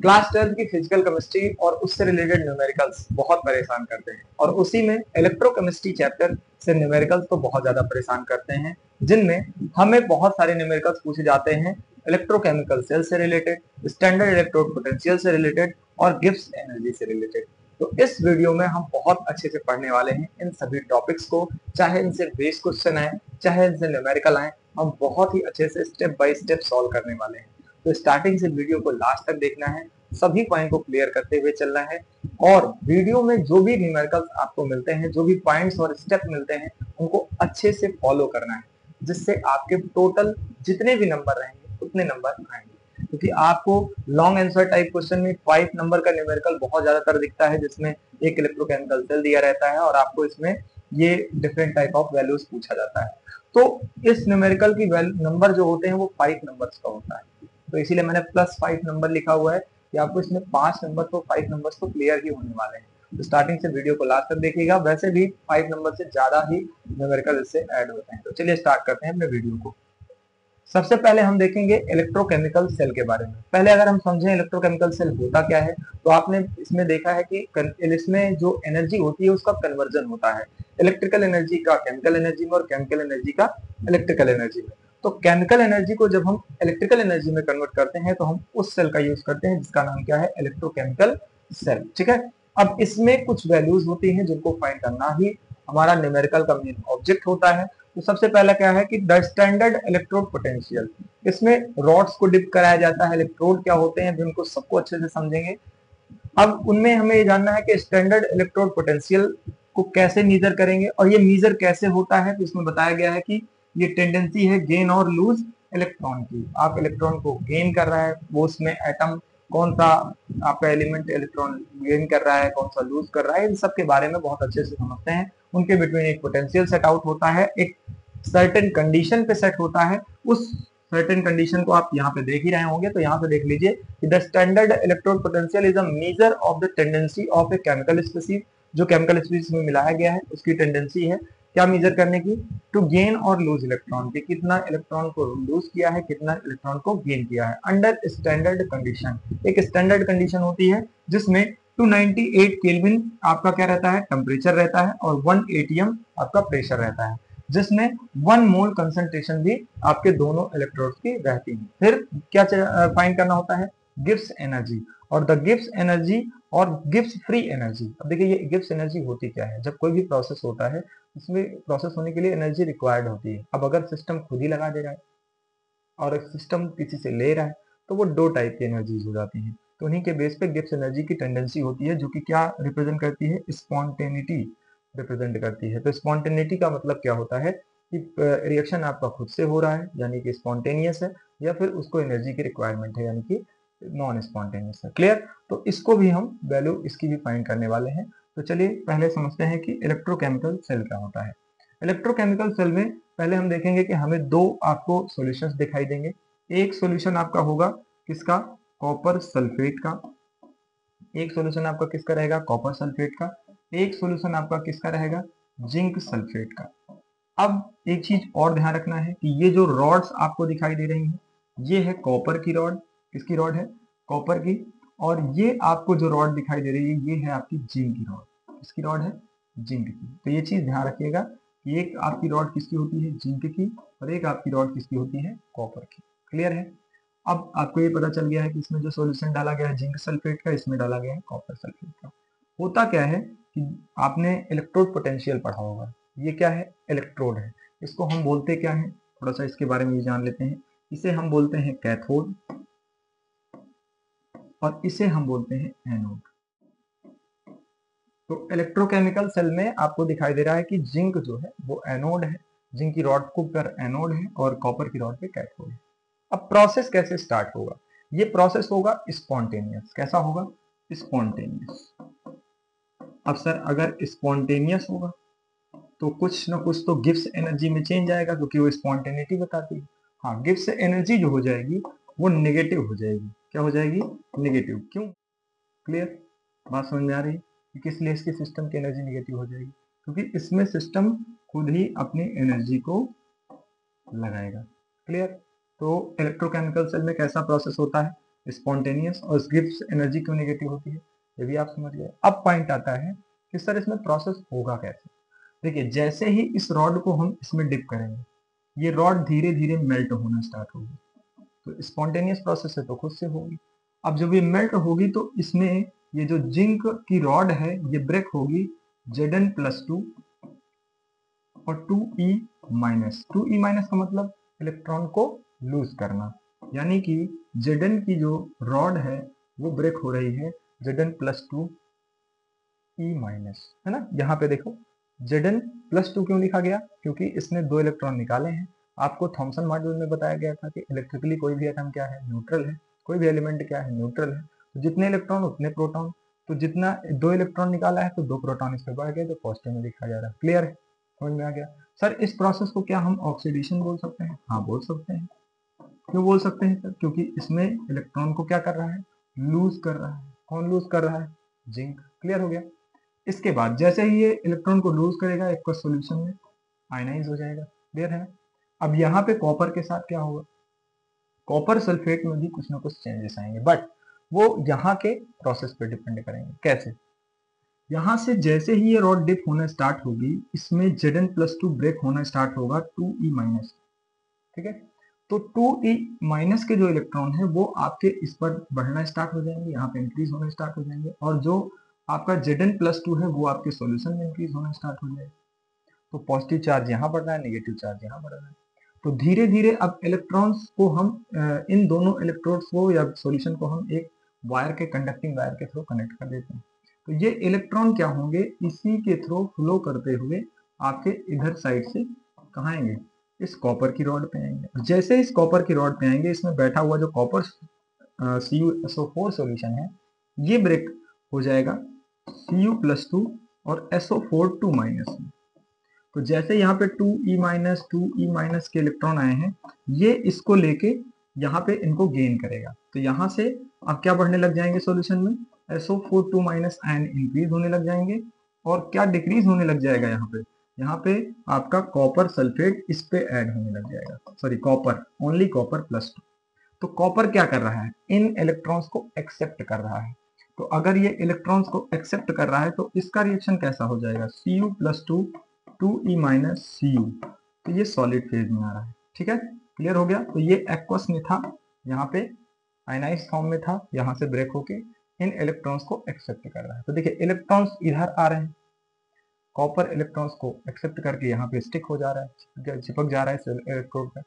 Class 12 की physical chemistry और उससे रिलेटेड न्यूमेरिकल्स बहुत परेशान करते हैं, और उसी में इलेक्ट्रोकेमिस्ट्री चैप्टर से न्यूमेरिकल्स तो बहुत ज्यादा परेशान करते हैं, जिनमें हमें बहुत सारे न्यूमेरिकल्स पूछे जाते हैं इलेक्ट्रोकेमिकल सेल से रिलेटेड, स्टैंडर्ड इलेक्ट्रोड पोटेंशियल से रिलेटेड और गिब्स एनर्जी से रिलेटेड। तो इस वीडियो में हम बहुत अच्छे से पढ़ने वाले हैं इन सभी टॉपिक्स को, चाहे इनसे बेस क्वेश्चन आए चाहे इनसे न्यूमेरिकल आए, हम बहुत ही अच्छे से स्टेप बाय स्टेप सॉल्व करने वाले हैं। तो स्टार्टिंग से वीडियो को लास्ट तक देखना है, सभी पॉइंट को क्लियर करते हुए चलना है, और वीडियो में जो भी न्यूमेरिकल्स आपको मिलते हैं, जो भी पॉइंट्स और स्टेप मिलते हैं, उनको अच्छे से फॉलो करना है, जिससे आपके टोटल जितने भी नंबर रहेंगे उतने नंबर आएंगे। क्योंकि आपको लॉन्ग आंसर टाइप क्वेश्चन में 5 नंबर का न्यूमेरिकल बहुत ज्यादातर दिखता है, जिसमें एक इलेक्ट्रोकेमिकल सेल दिया रहता है और आपको इसमें ये डिफरेंट टाइप ऑफ वैल्यूज पूछा जाता है। तो इस न्यूमेरिकल की नंबर जो होते हैं वो 5 नंबर्स का होता है, तो इसीलिए मैंने +5 नंबर लिखा हुआ है कि आपको इसमें 5 नंबर तो 5 नंबर्स तो क्लियर ही होने वाले हैं। तो स्टार्टिंग से वीडियो को लास्ट तक देखिएगा, वैसे भी 5 नंबर से ज्यादा ही न्यूमेरिकल इससे ऐड होते हैं। तो चलिए स्टार्ट करते हैं अपने वीडियो को। सबसे पहले हम देखेंगे इलेक्ट्रोकेमिकल सेल के बारे में। पहले अगर हम समझें इलेक्ट्रोकेमिकल सेल होता क्या है, तो आपने इसमें देखा है कि इसमें जो एनर्जी होती है उसका कन्वर्जन होता है, इलेक्ट्रिकल एनर्जी का केमिकल एनर्जी में और केमिकल एनर्जी का इलेक्ट्रिकल एनर्जी में। तो केमिकल एनर्जी को जब हम इलेक्ट्रिकल एनर्जी में कन्वर्ट करते हैं तो हम उस सेल का यूज करते हैं जिसका नाम क्या है, इलेक्ट्रोकेमिकल सेल। ठीक है, अब इसमें कुछ वैल्यूज होती हैं जिनको फाइंड करना ही हमारा न्यूमेरिकल का मेन ऑब्जेक्ट होता है। तो सबसे पहला क्या है कि द स्टैंडर्ड इलेक्ट्रोड पोटेंशियल, इसमें रॉड्स को डिप कराया जाता है। इलेक्ट्रोड क्या होते हैं जिनको सबको अच्छे से समझेंगे। अब उनमें हमें ये जानना है कि स्टैंडर्ड इलेक्ट्रोड पोटेंशियल को कैसे मीजर करेंगे, और ये मीजर कैसे होता है। तो इसमें बताया गया है कि ये टेंडेंसी है गेन और लूज इलेक्ट्रॉन की। आप इलेक्ट्रॉन को गेन कर रहा है, वो उसमें एटम कौन सा आपका एलिमेंट इलेक्ट्रॉन गेन कर रहा है, कौन सा लूज कर रहा है, इन सब के बारे में बहुत अच्छे से समझते हैं। उनके बिटवीन एक पोटेंशियल सेट आउट होता है, एक सर्टेन कंडीशन पे सेट होता है। उस सर्टेन कंडीशन को आप यहाँ पे देख ही रहे होंगे, तो यहाँ पे देख लीजिए कि the standard electrode potential is a measure of the tendency of a chemical species. जो केमिकल स्पीसीज में मिलाया गया है उसकी टेंडेंसी है क्या मेजर करने की, टू गेन और लूज इलेक्ट्रॉन, कि कितना इलेक्ट्रॉन को लूज किया है, कितना इलेक्ट्रॉन को गेन किया है अंडर स्टैंडर्ड कंडीशन। एक स्टैंडर्ड कंडीशन होती है जिसमें 298 केल्विन आपका क्या रहता है, टेम्परेचर रहता है, और 1 एटीएम आपका प्रेशर रहता है, जिसमें 1 मोल कंसंट्रेशन भी आपके दोनों इलेक्ट्रोड्स की रहती है। फिर क्या फाइंड करना होता है, गिब्स एनर्जी, और द गिब्स एनर्जी और गिब्स फ्री एनर्जी। अब देखिए ये गिब्स एनर्जी होती क्या है, जब कोई भी प्रोसेस होता है इसमें प्रोसेस होने के लिए एनर्जी रिक्वायर्ड होती है। अब अगर सिस्टम खुद ही लगा दे रहा है और सिस्टम किसी से ले रहा है तो वो 2 टाइप की एनर्जीज हो जाती हैं। तो उन्हीं के बेस पे गिब्स एनर्जी की टेंडेंसी होती है, जो कि क्या रिप्रेजेंट करती है, स्पॉन्टेनिटी रिप्रेजेंट करती है। तो स्पॉन्टेनिटी का मतलब क्या होता है कि रिएक्शन आपका खुद से हो रहा है यानी कि स्पॉन्टेनियस है, या फिर उसको एनर्जी की रिक्वायरमेंट है यानी कि नॉन स्पॉन्टेनियस है। क्लियर, तो इसको भी हम वैल्यू इसकी भी फाइंड करने वाले हैं। तो चलिए पहले समझते हैं कि इलेक्ट्रोकेमिकल सेल क्या होता है। इलेक्ट्रोकेमिकल सेल में पहले हम देखेंगे कि हमें 2 आपको सॉल्यूशंस दिखाई देंगे। एक सॉल्यूशन आपका होगा किसका, कॉपर सल्फेट का। एक सॉल्यूशन आपका किसका रहेगा, कॉपर सल्फेट का। एक सॉल्यूशन आपका किसका रहेगा, जिंक सल्फेट का। अब एक चीज और ध्यान रखना है कि ये जो रॉड्स आपको दिखाई दे रही हैं, ये है कॉपर की रॉड। किसकी रॉड है, कॉपर की। और ये आपको जो रॉड दिखाई दे रही है ये है आपकी जिंक की रॉड। किसकी रॉड है, जिंक की। तो ये चीज ध्यान रखिएगा कि एक आपकी रॉड किसकी होती है, जिंक की, और एक आपकी रॉड किसकी होती है, कॉपर की। क्लियर है। अब आपको ये पता चल गया है कि इसमें जो सॉल्यूशन डाला गया है जिंक सल्फेट का, इसमें डाला गया है कॉपर सल्फेट का। होता क्या है कि आपने इलेक्ट्रोड पोटेंशियल पढ़ा होगा। ये क्या है, इलेक्ट्रोड है। इसको हम बोलते क्या है, थोड़ा सा इसके बारे में जान लेते हैं। इसे हम बोलते हैं कैथोड और इसे हम बोलते हैं एनोड। तो इलेक्ट्रोकेमिकल सेल में आपको दिखाई दे रहा है कि जिंक जो है वो एनोड है, जिंक की रॉड को पर एनोड है और कॉपर की रॉड पे कैथोड है। अब प्रोसेस कैसे स्टार्ट होगा, ये प्रोसेस होगा स्पॉन्टेनियस। कैसा होगा, स्पॉन्टेनियस। अब सर अगर स्पॉन्टेनियस होगा तो कुछ ना कुछ तो गिब्स एनर्जी में चेंज आएगा, क्योंकि वो स्पॉन्टेनिटी बताती है। हाँ, गिब्स एनर्जी जो हो जाएगी वो नेगेटिव हो जाएगी। क्या हो जाएगी, नेगेटिव। क्यों, क्लियर, बात समझ में आ रही है कि किस लिए इसकी सिस्टम की एनर्जी नेगेटिव हो जाएगी, क्योंकि इसमें सिस्टम खुद ही अपनी एनर्जी को लगाएगा। क्लियर। तो इलेक्ट्रोकेमिकल सेल में कैसा प्रोसेस होता है, स्पॉन्टेनियस, और गिब्स एनर्जी क्यों नेगेटिव होती है ये भी आप समझ गए। अब पॉइंट आता है कि सर इसमें प्रोसेस होगा कैसे। देखिए जैसे ही इस रॉड को हम इसमें डिप करेंगे, ये रॉड धीरे धीरे मेल्ट होना स्टार्ट होगी, तो स्पॉन्टेनियस प्रोसेस है तो खुद से होगी। अब जब ये मेल्ट होगी तो इसमें ये जो जिंक की रॉड है ये ब्रेक होगी Zn+2 और 2e माइनस। 2e माइनस का मतलब इलेक्ट्रॉन को लूज करना, यानी कि Zn की जो रॉड है वो ब्रेक हो रही है Zn+2 e माइनस, है ना। यहाँ पे देखो Zn+2 क्यों लिखा गया, क्योंकि इसने 2 इलेक्ट्रॉन निकाले हैं। आपको थॉमसन मॉड्यूल में बताया गया था कि इलेक्ट्रिकली कोई भी एटम क्या है, न्यूट्रल है, कोई भी एलिमेंट क्या है, न्यूट्रल है। तो जितने इलेक्ट्रॉन उतने प्रोटॉन, तो जितना 2 इलेक्ट्रॉन निकाला है तो 2 प्रोटॉन इस पे बढ़ गए, तो पॉजिटिव में लिखा जा रहा है। क्लियर है, समझ में आ गया। सर इस प्रोसेस को क्या हम ऑक्सीडेशन बोल सकते हैं? हाँ बोल सकते हैं। क्यों बोल सकते हैं सर? क्योंकि इसमें इलेक्ट्रॉन को क्या कर रहा है, लूज कर रहा है। कौन लूज कर रहा है? जिंक। क्लियर हो गया। इसके बाद जैसे ही ये इलेक्ट्रॉन को लूज करेगा एक सॉल्यूशन में आयनाइज हो जाएगा। क्लियर है। अब यहाँ पे कॉपर के साथ क्या होगा, कॉपर सल्फेट में भी कुछ ना कुछ चेंजेस आएंगे, बट वो यहाँ के प्रोसेस पे डिपेंड करेंगे। कैसे? यहाँ से जैसे ही ये रॉड डिप होना स्टार्ट होगी, इसमें Zn+2 ब्रेक होना स्टार्ट होगा 2e माइनस। ठीक है, तो 2e माइनस के जो इलेक्ट्रॉन है वो आपके इस पर बढ़ना स्टार्ट हो जाएंगे, यहाँ पे इंक्रीज होना स्टार्ट हो जाएंगे, और जो आपका Zn+2 है वो आपके सॉल्यूशन में इंक्रीज होना स्टार्ट हो जाएगा। तो पॉजिटिव चार्ज यहाँ बढ़ रहा है, नेगेटिव चार्ज यहाँ बढ़ रहा है। तो धीरे धीरे अब इलेक्ट्रॉन्स को हम इन दोनों इलेक्ट्रोड्स को या सॉल्यूशन को हम एक वायर के, कंडक्टिंग वायर के थ्रू कनेक्ट कर देते हैं। तो ये इलेक्ट्रॉन क्या होंगे, इसी के थ्रू फ्लो करते हुए आपके इधर साइड से कहाँ आएंगे, इस कॉपर की रॉड पे आएंगे। जैसे इस कॉपर की रॉड पे आएंगे, इसमें बैठा हुआ जो कॉपर CuSO4 सॉल्यूशन है ये ब्रेक हो जाएगा Cu+2 और SO4 2 माइनस में। तो जैसे यहाँ पे 2e माइनस के इलेक्ट्रॉन आए हैं, ये इसको लेके यहाँ पे इनको गेन करेगा। तो यहाँ से अब क्या बढ़ने लग जाएंगे सॉल्यूशन में, SO4 2 माइनस आयन इंक्रीज होने लग जाएंगे, और क्या डिक्रीज होने लग जाएगा यहाँ पे आपका कॉपर सल्फेट इस पे ऐड होने लग जाएगा, सॉरी कॉपर, ओनली कॉपर+2। तो कॉपर क्या कर रहा है, इन इलेक्ट्रॉन्स को एक्सेप्ट कर रहा है। तो अगर ये इलेक्ट्रॉन्स को एक्सेप्ट कर रहा है तो इसका रिएक्शन कैसा हो जाएगा, Cu+2 2e माइनस Cu। तो ये सॉलिड फेज में आ रहा है। ठीक है, क्लियर हो गया। तो ये एक्वस में था, यहाँ पे आयनाइज फॉर्म में था, यहाँ से ब्रेक होके इन इलेक्ट्रॉन्स को एक्सेप्ट कर रहा है। तो देखिए इलेक्ट्रॉन्स इधर आ रहे हैं, कॉपर इलेक्ट्रॉन्स को एक्सेप्ट करके यहाँ पे स्टिक हो जा रहा है, चिपक जा रहा है इलेक्ट्रोड पे।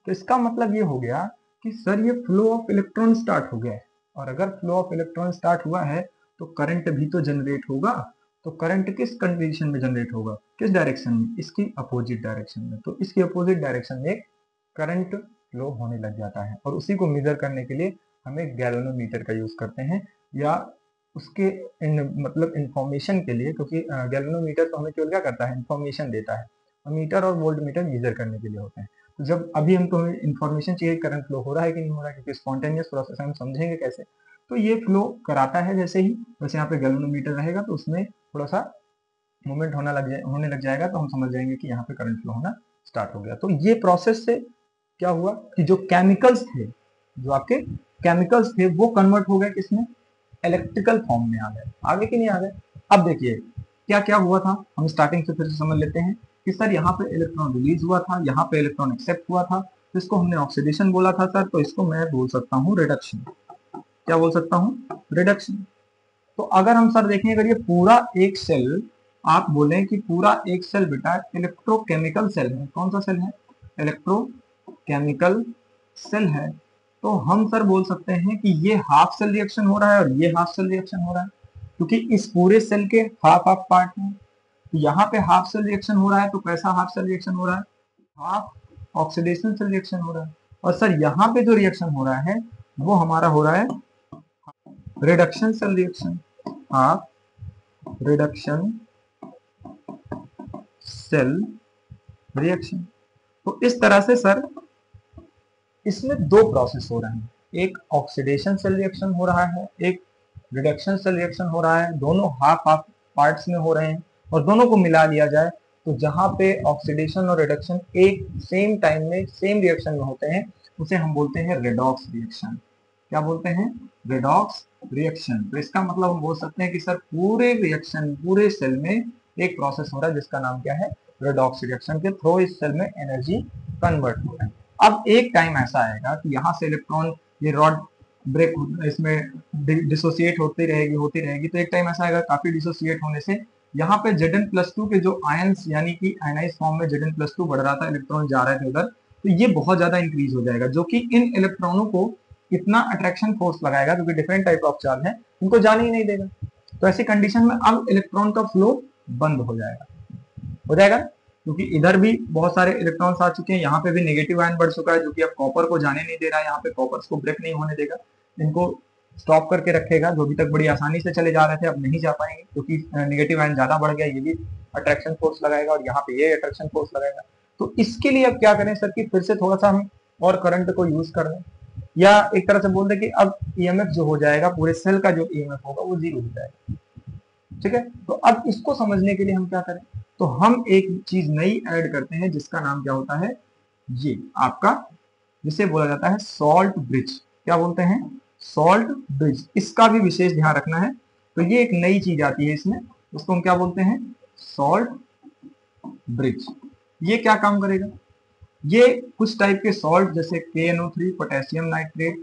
तो इसका मतलब ये हो गया कि सर ये फ्लो ऑफ इलेक्ट्रॉन स्टार्ट हो गया है, और अगर फ्लो ऑफ इलेक्ट्रॉन स्टार्ट हुआ है तो करंट भी तो जनरेट होगा। तो करंट किस कंडीशन में जनरेट होगा, किस डायरेक्शन में, इसकी अपोजिट डायरेक्शन में। तो इसकी अपोजिट डायरेक्शन में करंट फ्लो होने लग जाता है, और उसी को मेजर करने के लिए हम एक गैल्वेनोमीटर का यूज करते हैं, या उसके मतलब इंफॉर्मेशन के लिए, क्योंकि गैल्वेनोमीटर तो हमें केवल क्या करता है, इंफॉर्मेशन देता है, और मीटर और वोल्ट मीटर मेजर करने के लिए होते हैं। तो जब अभी हमको इन्फॉर्मेशन चाहिए करंट फ्लो हो रहा है कि नहीं हो रहा है, क्योंकि स्पॉन्टेनियस प्रोसेस हम समझेंगे कैसे। तो ये फ्लो कराता है, जैसे ही वैसे यहाँ पे गैल्वेनोमीटर रहेगा तो उसमें थोड़ा सा मूवमेंट होने लग जाएगा, तो हम समझ जाएंगे कि यहाँ पे करंट फ्लो होना स्टार्ट हो गया। तो ये प्रोसेस से क्या हुआ कि जो केमिकल्स थे, जो आपके केमिकल्स थे वो कन्वर्ट हो गए किसमें, इलेक्ट्रिकल फॉर्म में आ गए। आगे कि नहीं आ गए? अब देखिए क्या क्या हुआ था, हम स्टार्टिंग से फिर से समझ लेते हैं कि सर यहाँ पे इलेक्ट्रॉन रिलीज हुआ था, यहाँ पे इलेक्ट्रॉन एक्सेप्ट हुआ था, तो इसको हमने ऑक्सीडेशन बोला था सर, तो इसको मैं बोल सकता हूँ रिडक्शन। क्या बोल सकता हूँ, रिडक्शन। तो अगर हम सर देखें, अगर ये पूरा एक सेल, आप बोलें कि पूरा एक सेल बेटा इलेक्ट्रोकेमिकल सेल है, कौन सा सेल है, इलेक्ट्रोकेमिकल सेल है, तो हम सर बोल सकते हैं कि ये हाफ सेल रिएक्शन हो रहा है और ये हाफ सेल रिएक्शन हो रहा है, क्योंकि इस पूरे सेल के हाफ हाफ पार्ट हैं। तो यहाँ पे हाफ सेल रिएक्शन हो रहा है, तो कैसा हाफ सेल रिएक्शन हो रहा है, हाफ ऑक्सीडेशन सेल रिएक्शन हो रहा है। और सर यहाँ पे जो रिएक्शन हो रहा है वो हमारा हो रहा है reduction cell reaction, half reduction cell reaction. तो इस तरह से सर इसमें दो प्रोसेस हो रहे हैं, एक ऑक्सीडेशन सेल रिएक्शन हो रहा है, एक रिडक्शन सेल रिएक्शन हो रहा है। दोनों हाफ हाफ पार्ट्स में हो रहे हैं, और दोनों को मिला लिया जाए तो जहां पे ऑक्सीडेशन और रिडक्शन एक सेम टाइम में सेम रिएक्शन में होते हैं उसे हम बोलते हैं रेडॉक्स रिएक्शन। क्या बोलते हैं, रेडॉक्स रिएक्शन। तो इसका मतलब हम बोल सकते हैं कि सर पूरे रिएक्शन, पूरे सेल में एक प्रोसेस हो रहा है जिसका नाम क्या है, रेडॉक्स रिएक्शन के थ्रू इस सेल में एनर्जी कन्वर्ट हो रहा है। अब एक टाइम ऐसा आएगा कि यहाँ से इलेक्ट्रॉन, ये रॉड ब्रेक इसमें डिसोसिएट होती रहेगी, तो एक टाइम ऐसा आएगा काफी डिसोसिएट होने से यहाँ पे Zn+2 के जो आयंस यानी कि आयनाइज फॉर्म में Zn+2 बढ़ रहा था, इलेक्ट्रॉन जा रहे थे उधर, तो ये बहुत ज्यादा इंक्रीज हो जाएगा, जो कि इन इलेक्ट्रॉनों को इतना अट्रैक्शन फोर्स लगाएगा, क्योंकि डिफरेंट टाइप ऑफ चार्ज है, इनको जाने ही नहीं देगा। तो ऐसी कंडीशन में अब इलेक्ट्रॉन का फ्लो बंद हो जाएगा, क्योंकि इधर भी बहुत सारे इलेक्ट्रॉन्स आ चुके हैं, यहाँ पे भी नेगेटिव आयन बढ़ चुका है, जो कि अब कॉपर को जाने नहीं दे रहा है, यहाँ पे कॉपर्स को ब्रेक नहीं होने देगा, इनको स्टॉप करके रखेगा, जो अभी तक बड़ी आसानी से चले जा रहे थे अब नहीं जा पाएंगे, क्योंकि नेगेटिव आयन ज्यादा बढ़ गया, ये भी अट्रैक्शन फोर्स लगाएगा और यहाँ पे ये अट्रैक्शन फोर्स लगाएगा। तो इसके लिए अब क्या करें सर, कि फिर से थोड़ा सा हम और करंट को यूज कर लें, या एक तरह से बोल दे कि अब ईएमएफ जो हो जाएगा, पूरे सेल का जो ईएमएफ होगा वो जीरो हो जाएगा। ठीक है, तो अब इसको समझने के लिए हम क्या करें, तो हम एक चीज नई ऐड करते हैं जिसका नाम क्या होता है, ये आपका, जिसे बोला जाता है सॉल्ट ब्रिज। क्या बोलते हैं, सॉल्ट ब्रिज। इसका भी विशेष ध्यान रखना है। तो ये एक नई चीज आती है इसमें, उसको हम क्या बोलते हैं, सॉल्ट ब्रिज। ये क्या काम करेगा, ये कुछ टाइप के सॉल्ट जैसे KNO3 potassium nitrate,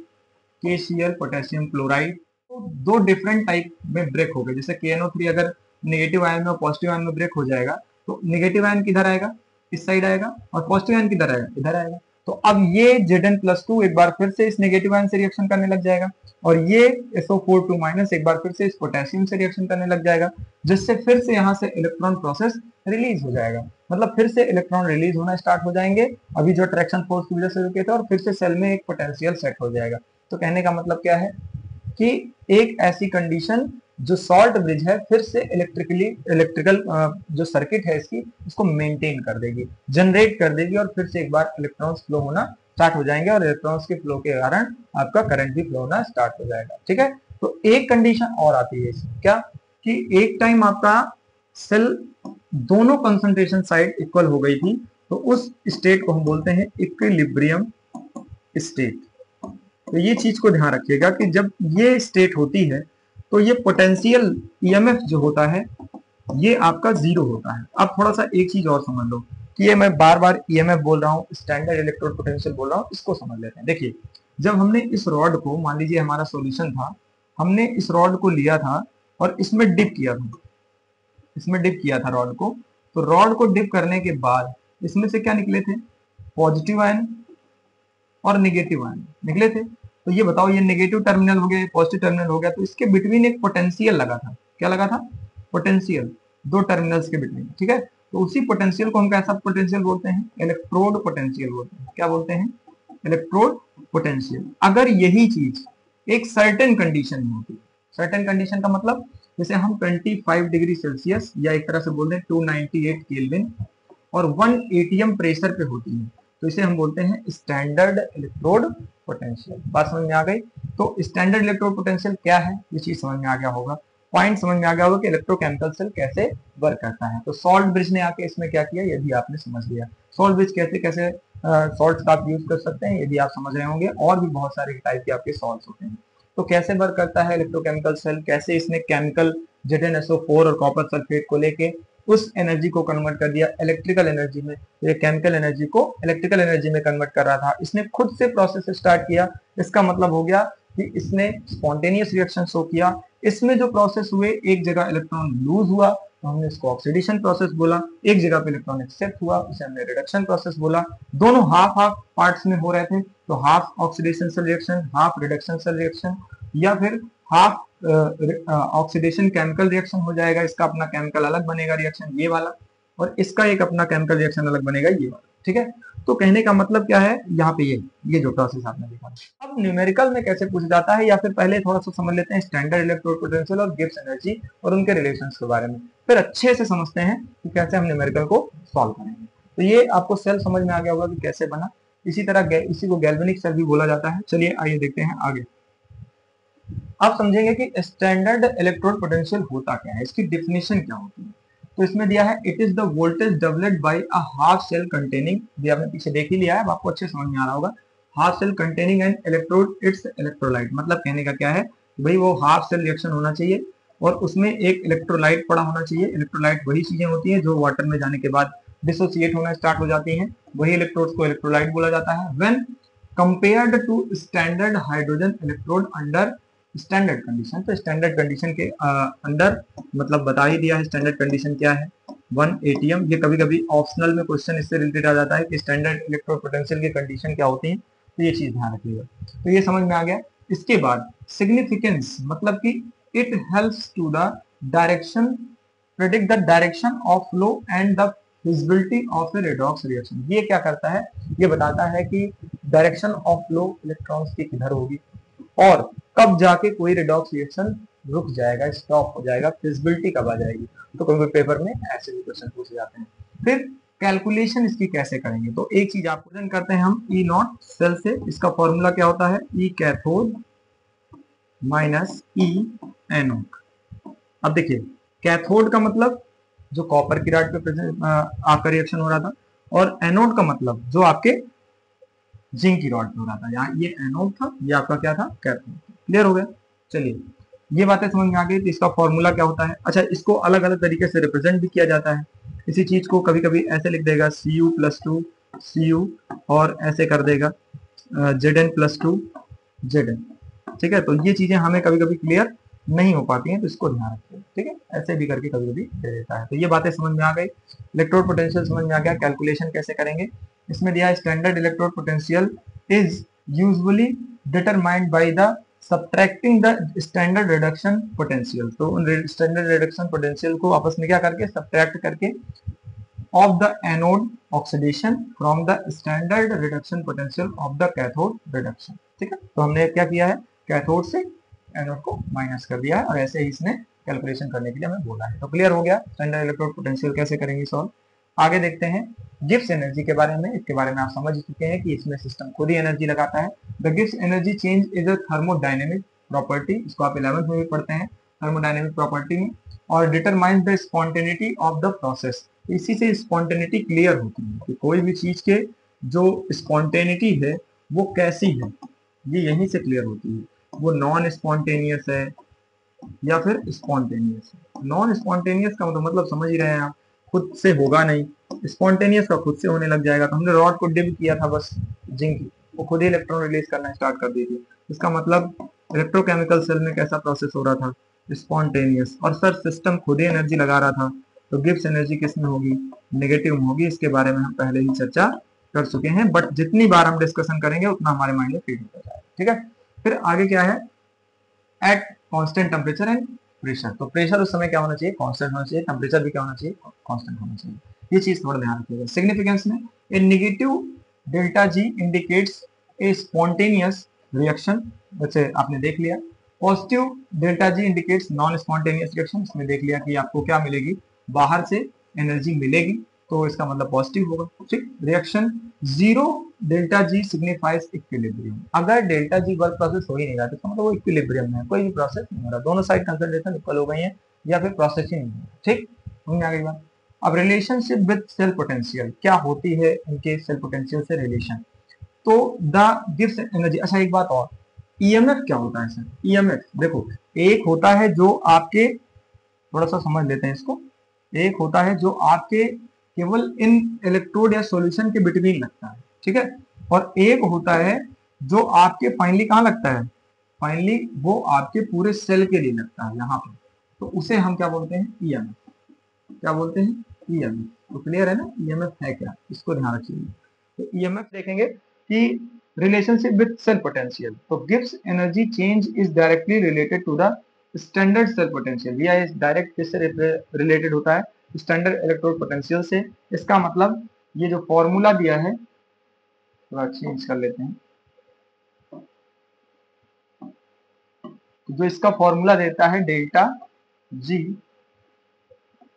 KCl potassium chloride, तो दो डिफरेंट टाइप में ब्रेक हो गए। जैसे KNO3 अगर नेगेटिव आयन में और पॉजिटिव आयन में ब्रेक हो जाएगा, तो नेगेटिव आयन किधर आएगा, इस साइड आएगा, और पॉजिटिव आयन किधर आएगा, इधर आएगा। तो अब ये Zn+2 एक बार फिर से इस नेगेटिव आयन से रिएक्शन करने लग जाएगा, और ये SO4 एक बार फिर से इस पोटेशियम से रिएक्शन करने लग जाएगा, जिससे फिर से यहाँ से इलेक्ट्रॉन प्रोसेस रिलीज हो जाएगा। मतलब फिर से इलेक्ट्रॉन रिलीज होना स्टार्ट हो जाएंगे, अभी जो अट्रैक्शन फोर्स की वजह से रुके थे, और फिर से सेल में एक पोटेंशियल सेट हो जाएगा। तो कहने का मतलब क्या है कि एक ऐसी कंडीशन जो सॉल्ट ब्रिज है, फिर से इलेक्ट्रिकल जो सर्किट है इसकी, उसको मेंटेन कर देगी, जनरेट कर देगी, और फिर से एक बार इलेक्ट्रॉन्स फ्लो होना स्टार्ट हो जाएंगे, और इलेक्ट्रॉन्स के फ्लो के कारण आपका करंट भी फ्लो होना स्टार्ट हो जाएगा। ठीक है, तो एक कंडीशन और आती है इसमें, क्या कि एक टाइम आपका सेल दोनों कंसंट्रेशन साइड इक्वल हो गई थी, तो उस स्टेट को हम बोलते हैं इक्विलिब्रियम स्टेट। तो ये चीज को ध्यान रखिएगा कि जब ये स्टेट होती है, तो ये पोटेंशियल ईएमएफ जो होता है ये आपका जीरो होता है। अब थोड़ा सा एक चीज और समझ लो कि ये मैं बार बार ईएमएफ बोल रहा हूँ, स्टैंडर्ड इलेक्ट्रोड पोटेंशियल बोल रहा हूँ, इसको समझ लेते हैं। देखिए, जब हमने इस रॉड को, मान लीजिए हमारा सॉल्यूशन था, हमने इस रॉड को लिया था और इसमें डिप किया था, इसमें डिप किया था रॉड को, तो रॉड को डिप करने के बाद इसमें से क्या निकले थे, पॉजिटिव आयन और नेगेटिव आयन निकले थे। तो ये बताओ, ये नेगेटिव टर्मिनल हो गया, ये पॉजिटिव टर्मिनल हो गया, तो इसके बिटवीन एक पोटेंशियल लगा था। क्या लगा था, पोटेंशियल, दो टर्मिनल्स के बिटवीन। ठीक है, तो उसी पोटेंशियल को हम कैसा पोटेंशियल बोलते हैं, इलेक्ट्रोड पोटेंशियल बोलते हैं। क्या बोलते हैं, इलेक्ट्रोड पोटेंशियल। अगर यही चीज एक सर्टेन कंडीशन में होती, सर्टेन कंडीशन का मतलब जैसे हम 25 डिग्री सेल्सियस या एक तरह से बोलते हैं 298 केल्विन और 1 एटीएम प्रेशर पे होती है, तो इसे हम बोलते हैं स्टैंडर्ड इलेक्ट्रोड पोटेंशियल। बात समझ में आ गई। तो स्टैंडर्ड इलेक्ट्रोड पोटेंशियल क्या है, ये चीज समझ में आ गया होगा, पॉइंट समझ में आ गया होगा कि इलेक्ट्रोकेमिकल सेल कैसे वर्क करता है। तो सॉल्ट ब्रिज ने आके इसमें क्या किया, ये भी आपने समझ लिया। सॉल्ट ब्रिज कैसे कैसे सॉल्ट्स का आप यूज कर सकते हैं, ये भी आप समझ रहे होंगे, और भी बहुत सारे टाइप के आपके सॉल्ट्स होते हैं। तो कैसे वर्क करता है इलेक्ट्रोकेमिकल सेल, कैसे इसने केमिकल ZnSO4 और कॉपर सल्फेट को लेके उस एनर्जी को कन्वर्ट कर दिया इलेक्ट्रिकल एनर्जी में, ये केमिकल एनर्जी को इलेक्ट्रिकल एनर्जी में कन्वर्ट कर रहा था, इसने खुद से प्रोसेस स्टार्ट किया। इसका मतलब हो गया कि इसने स्पॉन्टेनियस रिएक्शन शो किया। इसमें जो प्रोसेस हुए, एक जगह इलेक्ट्रॉन लूज हुआ तो हमने इसको ऑक्सीडेशन प्रोसेस बोला, एक जगह पे इलेक्ट्रॉन एक्सेप्ट हुआ उसे हमने रिडक्शन प्रोसेस बोला। दोनों हाफ हाफ पार्ट्स में हो रहे थे, तो half oxidation cell reaction, half reduction cell reaction, या फिर हाफ ऑक्सीडेशन केमिकल रिएक्शन हो जाएगा, इसका अपना केमिकल अलग बनेगा रिएक्शन ये वाला, और इसका एक अपना केमिकल रिएक्शन अलग बनेगा ये वाला। ठीक है, तो कहने का मतलब क्या है, यहाँ पे ये जो प्रोसेस आपने देखा। अब न्यूमेरिकल में कैसे पूछा जाता है, या फिर पहले थोड़ा सा समझ लेते हैं स्टैंडर्ड इलेक्ट्रोड पोटेंशियल और गिब्स एनर्जी और उनके रिलेशंस के बारे में, फिर अच्छे से समझते हैं कि कैसे हम न्यूमेरिकल को सॉल्व करेंगे। तो ये आपको सेल समझ में आ गया होगा कि कैसे बना। इसी तरह इसी को गैल्वेनिक सेल भी बोला जाता है। चलिए आइए देखते हैं आगे। आप समझेंगे कि स्टैंडर्ड इलेक्ट्रोड पोटेंशियल होता क्या है, इसकी डेफिनेशन क्या होती है। तो इसमें दिया है, it is the voltage doubled by a half cell containing, ये आपने पीछे देख ही लिया है, आपको अच्छे समझ में आ रहा होगा। Half cell containing an electrode its electrolyte, मतलब कहने का क्या है भाई वो हाफ सेल रिएक्शन होना चाहिए और उसमें एक इलेक्ट्रोलाइट पड़ा होना चाहिए। इलेक्ट्रोलाइट वही चीजें होती हैं जो वाटर में जाने के बाद डिसोसिएट होना स्टार्ट हो जाती हैं, वही इलेक्ट्रोड्स को इलेक्ट्रोलाइट बोला जाता है। When compared to standard hydrogen electrode under standard condition, तो स्टैंडर्ड कंडीशन के अंडर मतलब बता ही दिया है स्टैंडर्ड कंडीशन क्या है 1 एटीएम। ये कभी कभी ऑप्शनल में क्वेश्चन इससे रिलेटेड आ जाता है कि स्टैंडर्ड इलेक्ट्रोड पोटेंशियल की कंडीशन क्या होती है, तो ये चीज ध्यान रखिएगा। तो ये समझ में आ गया। इसके बाद सिग्निफिकेंस मतलब कि it helps to the direction predict the direction of flow and the feasibility of a redox reaction. ये क्या करता है, ये बताता है कि डायरेक्शन ऑफ फ्लो इलेक्ट्रॉन्स की किधर होगी और कब जाके कोई रेडॉक्स रिएक्शन रुक जाएगा, स्टॉप हो जाएगा, फिजिबिलिटी कब आ जाएगी। तो कोई पेपर में ऐसे भी क्वेश्चन पूछे जाते हैं। फिर कैलकुलेशन इसकी कैसे करेंगे, तो एक चीज आप क्वेश्चन करते हैं हम ई नॉट सेल से, इसका फॉर्मूला क्या होता है ई कैथोड माइनस ई एनोड। अब देखिए कैथोड का मतलब जो कॉपर की रॉड पे आपका रिएक्शन हो रहा था, और एनोड का मतलब जो आपके जिंक की रॉड पे हो रहा था। यहाँ ये एनोड था, ये आपका क्या था कैथोड। क्लियर हो गया। चलिए ये बातें समझ में आ गई। तो इसका फॉर्मूला क्या होता है, अच्छा इसको अलग अलग तरीके से रिप्रेजेंट भी किया जाता है। इसी चीज को कभी कभी ऐसे लिख देगा Cu+2 Cu और ऐसे कर देगा Zn+2 Zn। ठीक है, तो ये चीजें हमें कभी कभी क्लियर नहीं हो पाती हैं, तो इसको ध्यान रखिए। ठीक है, ऐसे भी करके कभी कभी दे देता है। तो ये बातें समझ में आ गई, इलेक्ट्रोड पोटेंशियल समझ में आ गया। कैलकुलेशन कैसे करेंगे, इसमें दिया standard electrode potential is usually determined by the subtracting the standard reduction potential. तो उन स्टैंडर्ड रिडक्शन पोटेंशियल को आपस में क्या करके सब्ट्रैक्ट करके of the anode oxidation from the standard reduction potential of the cathode reduction. ठीक है, तो हमने क्या किया है कैथोड से एनोड को माइनस कर दिया है और ऐसे ही इसने कैलकुलेशन करने के लिए हमें बोला है। तो क्लियर हो गया स्टैंडर्ड इलेक्ट्रोड पोटेंशियल कैसे करेंगे सॉल्व। आगे देखते हैं गिब्स एनर्जी के बारे में। इसके बारे में आप समझ चुके हैं कि इसमें सिस्टम खुद ही एनर्जी लगाता है। The Gibbs energy change is a thermodynamic property, इसको आप 11th में भी पढ़ते हैं थर्मोडायनेमिक प्रॉपर्टी में, और determine the spontaneity of the process. इसी से स्पॉन्टेनिटी क्लियर होती है कि कोई भी चीज के जो स्पॉन्टेनिटी है वो कैसी है, ये यहीं से क्लियर होती है, वो नॉन स्पॉन्टेनियस है या फिर स्पॉन्टेनियस है। नॉन स्पॉन्टेनियस का मतलब समझ ही रहे हैं आप, खुद से होगा नहीं। स्पॉन्टेनियस का खुद से होने लग जाएगा। तो हमने रॉड को डिप किया था बस जिंक की, वो खुद ही इलेक्ट्रॉन रिलीज करना स्टार्ट कर दी थी। इसका मतलब इलेक्ट्रोकेमिकल सेल में कैसा प्रोसेस हो रहा था, स्पॉन्टेनियस। और सर सिस्टम खुद ही एनर्जी लगा रहा था, तो गिब्स एनर्जी किसमें होगी, नेगेटिव में होगी। इसके बारे में हम पहले ही चर्चा कर चुके हैं, बट जितनी बार हम डिस्कशन करेंगे उतना हमारे माइंड में फीड होता जाएगा। ठीक है, फिर आगे क्या है at constant temperature and pressure. तो प्रेशर उस समय क्या होना चाहिए कांस्टेंट होना चाहिए, टेम्परेचर भी क्या होना चाहिए कांस्टेंट होना चाहिए। ये चीज थोड़ा ध्यान रखिएगा। सिग्निफिकेंस में a negative delta G indicates a spontaneous reaction, वैसे आपने देख लिया। Positive delta G indicates non spontaneous reaction, इसमें देख लिया कि आपको क्या मिलेगी, बाहर से एनर्जी मिलेगी, तो इसका मतलब पॉजिटिव होगा। ठीक, reaction zero delta G signifies equilibrium. अगर डेल्टा जी वर्क प्रोसेस हो ही नहीं रहा तो मतलब वो इक्विलिब्रियम में है, कोई भी प्रोसेस नहीं हो रहा, दोनों साइड कंसंट्रेशन इक्वल हो गई है या फिर प्रोसेस ही नहीं है। ठीक, समझ में आ गई बात। अब रिलेशनशिप विद सेल पोटेंशियल क्या होती है, इनके सेल पोटेंशियल से रिलेशन। तो द गिव्स एनर्जी। अच्छा एक बात और, ईएमएफ क्या होता है सर। ईएमएफ देखो एक होता है जो आपके, थोड़ा सा समझ लेते हैं इसको, एक होता है जो आपके केवल इन इलेक्ट्रोड या सॉल्यूशन के बिटवीन लगता है, ठीक है, और एक होता है जो आपके फाइनली कहाँ लगता है, फाइनली वो आपके पूरे सेल के लिए लगता है यहाँ पे, तो उसे हम क्या बोलते हैं ईएमएफ। क्या बोलते हैं ईएमएफ। तो क्लियर है ना ईएमएफ है क्या, इसको ध्यान रखिए। तो ईएमएफ देखेंगे कि रिलेशनशिप विद सेल पोटेंशियल, तो gives energy change is directly related to the standard cell potential. या इस डायरेक्ट किससे रिलेटेड होता है, स्टैंडर्ड इलेक्ट्रोड पोटेंशियल से। इसका मतलब ये जो फॉर्मूला दिया है थोड़ा चेंज कर लेते हैं, तो जो इसका फॉर्मूला देता है delta G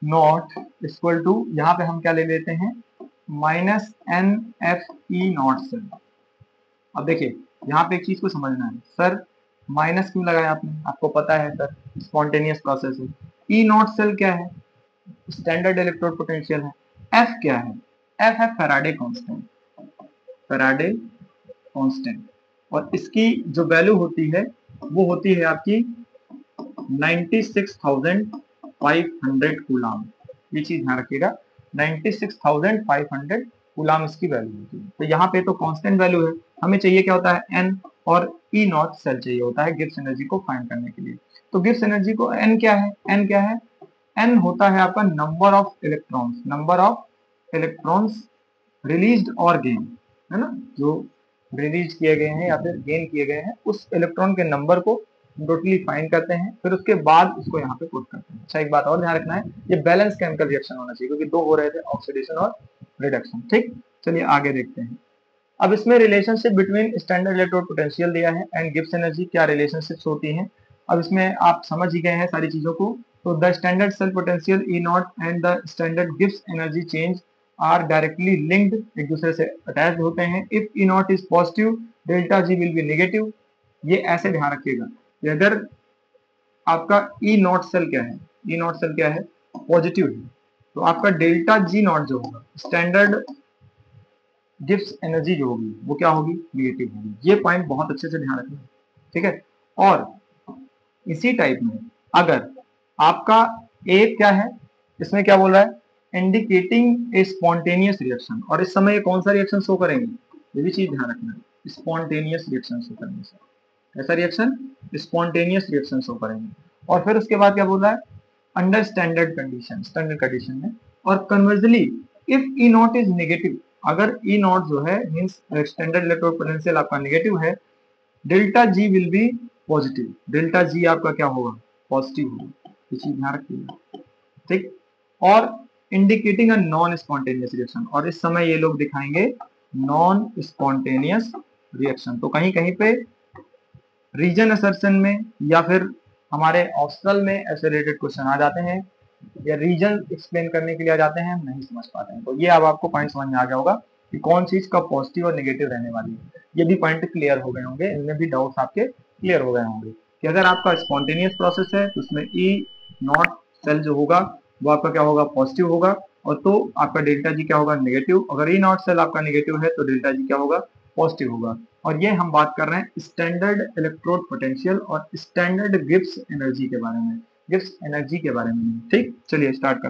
naught equal to, यहाँ पे हम क्या ले लेते हैं minus N F E naught cell. अब देखिए यहाँ पे एक चीज को समझना है, सर माइनस क्यों लगाया आपने, आपको पता है सर स्पॉन्टेनियस प्रोसेस है। ई नॉट सेल क्या है, स्टैंडर्ड इलेक्ट्रोड पोटेंशियल है। एफ क्या है, एफ है फैराडे कांस्टेंट, फैराडे कांस्टेंट, और इसकी जो वैल्यू होती है वो होती है आपकी 96,500 कूलाम। ये चीज ध्यान रखिएगा, 96,500 कूलाम इसकी वैल्यू होती है। तो यहाँ पे तो कांस्टेंट वैल्यू है, हमें चाहिए क्या होता है एन, और ई नॉट सेल चाहिए होता है गिब्स एनर्जी को फाइंड करने के लिए। तो गिब्स एनर्जी को एन क्या है, एन क्या है, एन होता है आपका number of electrons, number of electrons released और गेन, है ना, जो रिलीज किए गए हैं या फिर गेन किए गए हैं उस इलेक्ट्रॉन के नंबर को टोटली फाइंड करते हैं, फिर उसके बाद उसको यहाँ पे पुट करते हैं। अच्छा, एक बात और ध्यान रखना है, ये बैलेंस केमिकल रिएक्शन होना चाहिए क्योंकि दो हो रहे थे, ऑक्सीडेशन और रिडक्शन। ठीक, चलिए आगे देखते हैं। अब इसमें relationship between standard electrode potential दिया है एंड गिब्स एनर्जी, क्या रिलेशनशिप्स होती हैं। अब इसमें आप समझ ही गए हैं सारी चीजों को। तो the standard cell potential E naught and the standard Gibbs energy change are directly linked, एक दूसरे से अटैच होते हैं। If E naught is positive delta G will be negative. ये ऐसे ध्यान रखिएगा कि अगर आपका ई नॉट सेल क्या है, ई नॉट सेल क्या है, पॉजिटिव है, तो आपका डेल्टा जी नॉट जो होगा, स्टैंडर्ड गिब्स एनर्जी जो होगी वो क्या होगी, नेगेटिव होगी। ये पॉइंट बहुत अच्छे से ध्यान रखना, ठीक है। और इसी टाइप में अगर आपका ए क्या है, इसमें क्या बोल रहा है, इंडिकेटिंग ए स्पॉन्टेनियस रिएक्शन, और इस समय ये कौन सा रिएक्शन शो करेंगे, ये भी चीज ध्यान रखना है, स्पॉन्टेनियस रिएक्शन शो करेंगे। ऐसा रिएक्शन स्पॉन्टेनियस रिएक्शन शो करेंगे। और फिर उसके बाद क्या बोल रहा है, under standard condition, standard condition में। और conversely if E naught is negative, अगर ई नॉट जो है मींस स्टैंडर्ड इलेक्ट्रोड पोटेंशियल आपका नेगेटिव है, delta G will B positive, delta जी आपका क्या होगा, पॉजिटिव होगा। ये चीज ध्यान रखिएगा, ठीक। और indicating a non spontaneous reaction, और इस समय ये लोग दिखाएंगे नॉन स्पॉन्टेनियस रिएक्शन। तो कहीं कहीं पे रीजन असर्शन में या फिर हमारे ऑप्शनल में ऐसे रिलेटेड क्वेश्चन आ जाते हैं, या रीजन एक्सप्लेन करने के लिए आ जाते हैं, हम नहीं समझ पाते हैं। तो ये अब आपको पॉइंट समझ में आ गया होगा कि कौन चीज का पॉजिटिव और नेगेटिव रहने वाली है। ये भी पॉइंट क्लियर हो गए होंगे, इनमें भी डाउट्स आपके क्लियर हो गए होंगे कि अगर आपका स्पॉन्टेनियस प्रोसेस है तो उसमें ई नॉट सेल जो होगा वो आपका क्या होगा, पॉजिटिव होगा, और तो आपका डेल्टा जी क्या होगा, नेगेटिव। अगर ई नॉट सेल आपका नेगेटिव है तो डेल्टा जी क्या होगा, पॉजिटिव होगा। और ये हम बात कर रहे हैं स्टैंडर्ड इलेक्ट्रोड पोटेंशियल और स्टैंडर्ड गिब्स एनर्जी के बारे में, गिब्स एनर्जी के बारे में। ठीक, चलिए स्टार्ट करते हैं।